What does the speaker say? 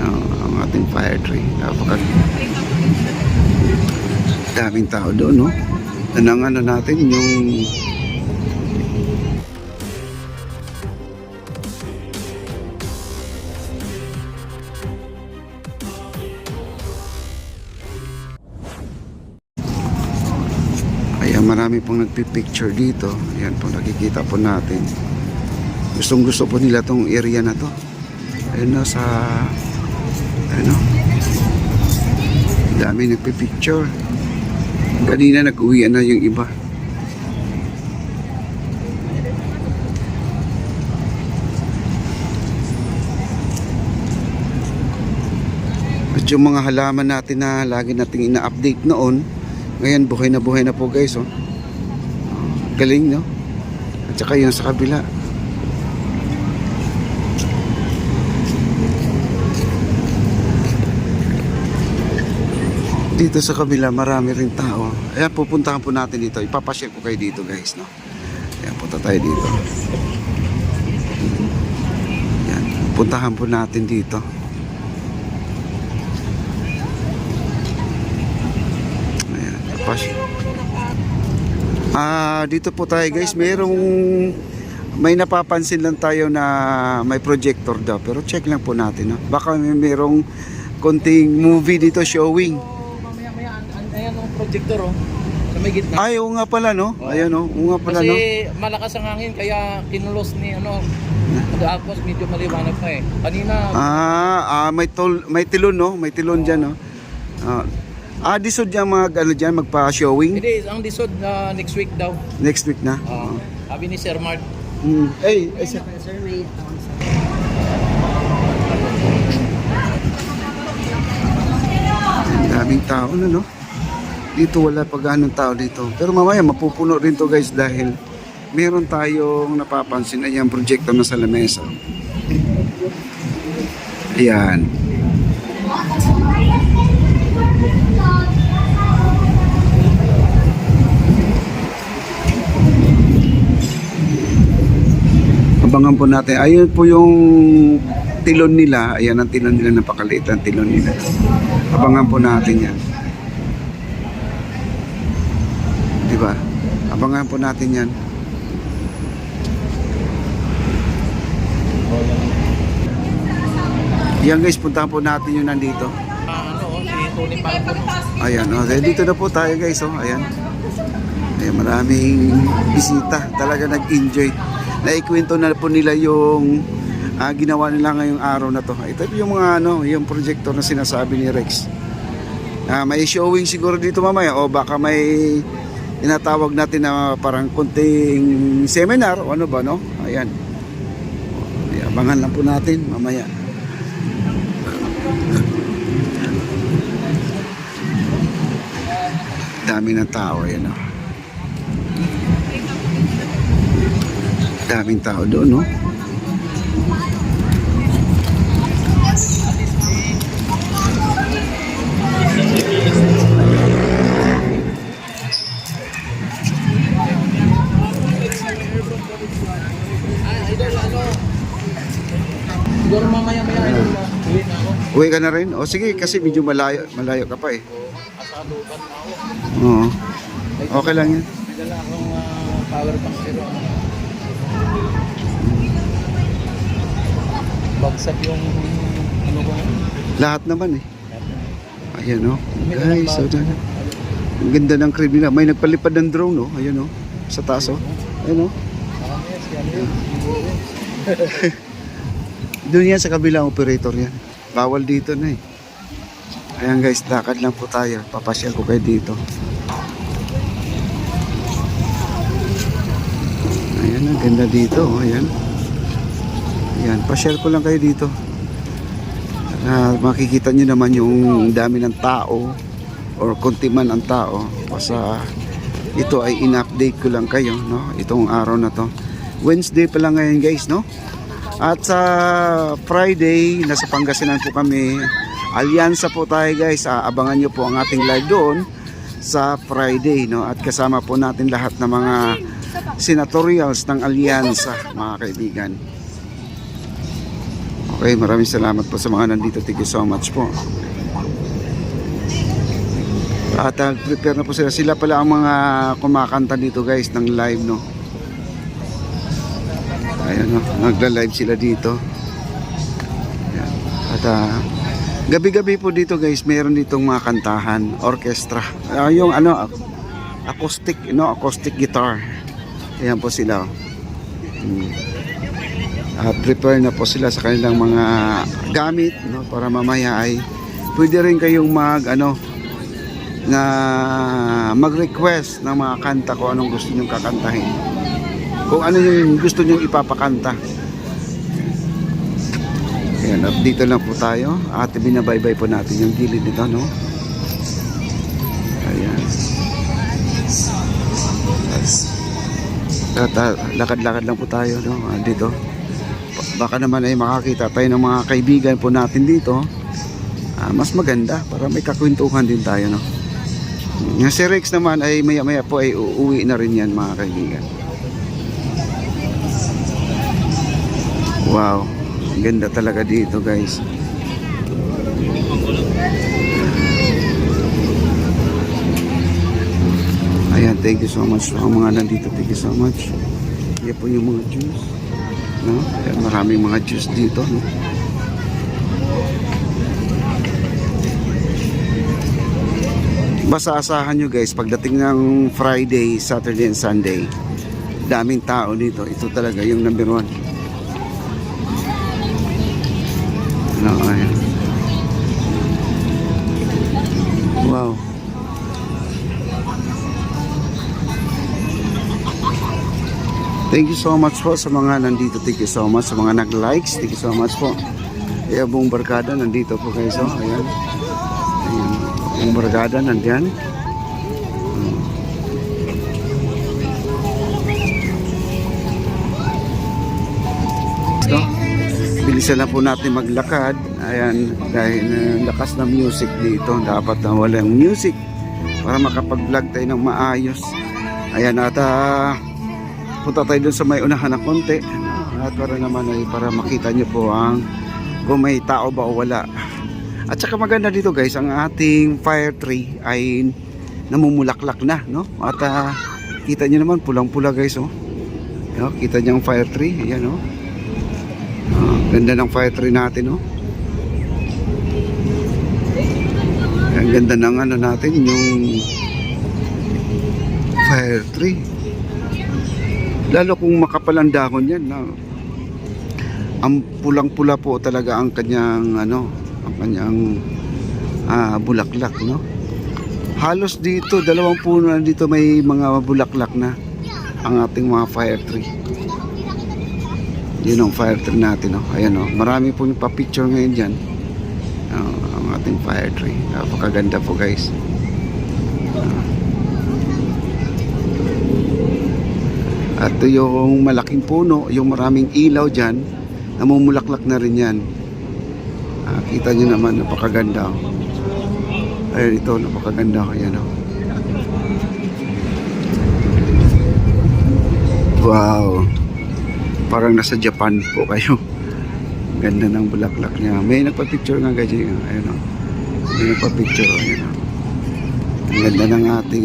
Ang ating fire tree. Daming tao doon, no? Ang ano natin, yung ayan, marami pong nagpipicture dito. Ayan po, nakikita po natin. Gustong gusto po nila tong area na to. Ayun na sa ano, dami nagpipicture. Kanina nag-uwian na yung iba. At yung mga halaman natin na lagi nating ina-update noon, ngayon buhay na po guys, oh. Galing, no? At saka yun sa kabila. Dito sa kabila marami rin tao. Ayan, pupuntahan po natin dito. Ipapashare ko kayo dito guys, no? Ayan, punta tayo dito. Ayan, puntahan po natin dito. Ayan, dito po tayo guys. May napapansin lang tayo na may projector daw. Pero check lang po natin, no? Baka mayroong konting movie dito showing. Ayan ang projector, oh. Sa may gitna. Ay, oo nga pala, no? Ayan, no? Oo nga pala, kasi no? malakas ang hangin kaya kinulos ni tapos medyo maliwanag pa eh. Kanina may tilon, no? May tilon diyan, no? Disod diyan magpa-showing. hindi, ang disod next week daw. Next week na. Sabi ni Sir Mark. Sir, may daming tao na, no? Dito wala pa ganong tao dito. Pero mamaya mapupuno rin to guys dahil meron tayong napapansin na yung projector na sa lamesa. Ayan. Abangan po natin. Ayun po yung tilon nila. Ayan ang tilon nila. Napakaliit ang tilon nila. Abangan po natin yan. Diba? Abangan po natin yan. Yan guys, puntahan po natin yung nandito. Si Tony Palco. Ayan, dito na po tayo guys, oh. Ayan. Ayan, maraming bisita. Talaga nag-enjoy. Naikwento na po nila yung ginawa nila ngayong araw na to. Ito yung mga yung projector na sinasabi ni Rex. May showing siguro dito mamaya o baka may tinatawag natin na parang konting seminar o ano ba, no? Ayan. Abangan lang po natin mamaya. Dami ng tao, ayan, no? Daming tao doon, no? Siguro mamaya-maya uwi na ako. Uwi ka na rin? O sige, kasi medyo malayo ka pa eh. Asalukan na ako. Oo. Okay lang yan. May dala akong power bank pero bagsak yung ano ko. Lahat naman eh. Ayan, no? Guys, so ang ganda ng crib nila. May nagpalipad ng drone, no? Ayan, no? Sa taas, oh. Ayan, no? Doon yan sa kabilang operator yan. Bawal dito na eh. Ayan guys, lakad lang po tayo. Papasyal ko kayo dito. Ayan, ang ganda dito. Ayan. Ayan, pasyal ko lang kayo dito. Makikita nyo naman yung dami ng tao or konti man ang tao. Basta ito ay in-update ko lang kayo, no? Itong araw na to. Wednesday pa lang ngayon guys, no? At sa Friday, nasa Pangasinan po kami. Alyansa po tayo guys. Abangan nyo po ang ating live doon sa Friday, no? At kasama po natin lahat ng mga senatorials ng Alyansa, mga kaibigan. Okay, maraming salamat po sa mga nandito. Thank you so much po. At prepare na po sila. Sila pala ang mga kumakanta dito guys ng live, no. Ayan, no, nagla-live sila dito. Ayan. At gabi-gabi po dito guys, mayroon ditong mga kantahan, orchestra. Yung ano, acoustic, acoustic guitar. Ayan po sila. Prepare na po sila sa kanilang mga gamit, no, para mamaya ay pwede rin kayong mag-request ng mga kanta kung anong gusto nyong kakantahin. Kung ano yung gusto nyong ipapakanta. Ayan, dito lang po tayo. At binabaybay po natin yung gilid nito, no? Ayan. Lakad-lakad lang po tayo, no? Dito. Baka naman ay makakita tayo ng mga kaibigan po natin dito. Mas maganda para may kakwentuhan din tayo, no? Si Rex naman ay maya-maya po ay uuwi na rin yan, mga kaibigan. Wow, ganda talaga dito guys. Ayan, thank you so much sa mga nandito. Thank you so much. Yan po yung mga juice, no? Ayan, maraming mga juice dito, no? Basta asahan nyo guys, pagdating ng Friday, Saturday and Sunday, daming tao dito. Ito talaga yung number 1. No, ayan. Wow. Thank you so much po sa mga nandito. Thank you so much sa mga nag-likes. Thank you so much po. Kaya buong barkada nandito po guys. Oh, ayan. Ayan. Yung barkada nandiyan. So, bilisan na po natin maglakad. Ayan, dahil lakas ng music dito. Dapat na walang music para makapag-vlog tayo ng maayos. Ayan, at punta tayo dun sa may unahan na konti. At para naman ay para makita nyo po kung may tao ba o wala. At saka maganda dito guys, ang ating fire tree ay namumulaklak na, no? At kita nyo naman pulang-pula guys, oh. No? Kita nyo ang fire tree, ayan, oh. Ganda ng fire tree natin, oh. Ang ganda ng natin, yung fire tree. Lalo kung makapal ang dahon yan, no? Ang pulang-pula po talaga ang kanyang kanyang bulaklak, no? Halos dito 2 puno na dito may mga bulaklak na ang ating mga fire tree. Yun ang fire tree natin, no? Ayan, no? Marami po pa-picture ngayon dyan, ang ating fire tree. Napakaganda po guys. At yung malaking puno, yung maraming ilaw dyan, namumulaklak na rin yan. Kita nyo naman, napakaganda. Ayun, ito, napakaganda. Ayan, oh. Wow, parang nasa Japan po kayo. Ganda ng bulaklak niya. May nagpa-picture nga guys. Ayun, oh. May nagpa-picture. Ayun, oh. Ang ganda ng ating